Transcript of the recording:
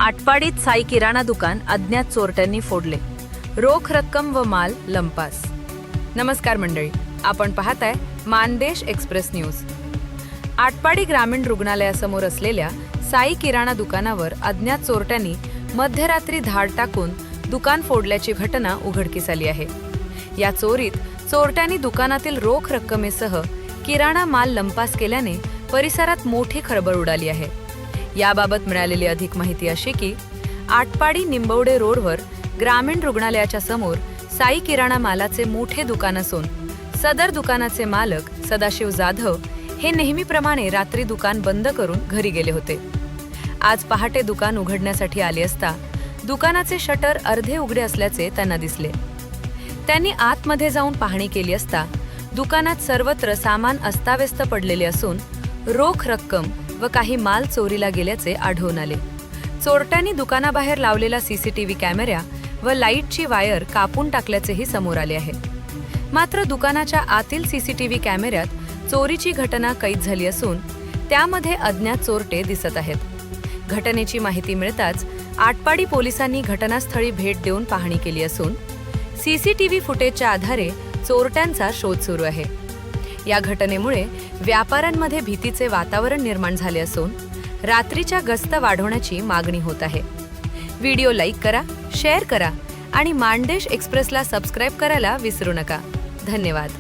आटपाडीत साई किराणा दुकान अज्ञात चोरट्यांनी फोडले, रोख रक्कम व माल लंपास। नमस्कार मंडळी, आपण पाहताय मानदेश एक्सप्रेस न्यूज। आटपाडी ग्रामीण रुग्णालयासमोर असलेल्या साई किराणा दुकानावर अज्ञात चोरट्यांनी मध्यरात्री धाड टाकून दुकान फोडल्याची घटना उघडकीस आली आहे। या चोरीत चोरट्यांनी दुकानातील रोख रक्कमेसह किराणा माल लंपास केल्याने परिसरात मोठी खळबळ उडाली आहे। याबाबत मिळालेली अधिक माहिती अशी की आटपाडी निंबवडे रोडवर ग्रामीण रुग्णालयाच्या समोर साई किराणा मालाचे मोठे दुकान असून सदर दुकानाचे मालक सदाशिव जाधव हे नेहमीप्रमाणे रात्री दुकान बंद करून घरी गेले होते। आज पहाटे दुकान उघडण्यासाठी आले असता दुकानाचे शटर अर्धे उघडे असल्याचे त्यांना दिसले। त्यांनी आतमध्ये जाऊन पाहणी केली असता दुकानात सर्वत्र सामान अस्ताव्यस्त पडलेले असून रोख रक्कम व काही माल चोरीला गेल्याचे आढळून आले। चोरट्यांनी दुकानाबाहेर लावलेला सीसीटीव्ही कॅमेरा व लाईटची वायर कापून टाकल्याचेही समोर आले आहे। मात्र दुकानाच्या आतील सीसीटीव्ही कॅमेऱ्यात चोरीची घटना कैद झाली असून त्यामध्ये अज्ञात चोरटे दिसत आहेत। घटनेची माहिती मिळताच आटपाडी पोलिसांनी घटनास्थळी भेट देऊन पाहणी केली असून सीसीटीव्ही फुटेजच्या आधारे चोरट्यांचा शोध सुरू आहे। या घटनेमुळे व्यापाऱ्यांमध्ये भीतीचे वातावरण निर्माण झाले असून रात्रीच्या गस्त वाढवण्याची मागणी होत आहे। व्हिडिओ लाईक करा, शेअर करा आणि मानदेश एक्सप्रेसला सबस्क्राईब करायला विसरू नका। धन्यवाद।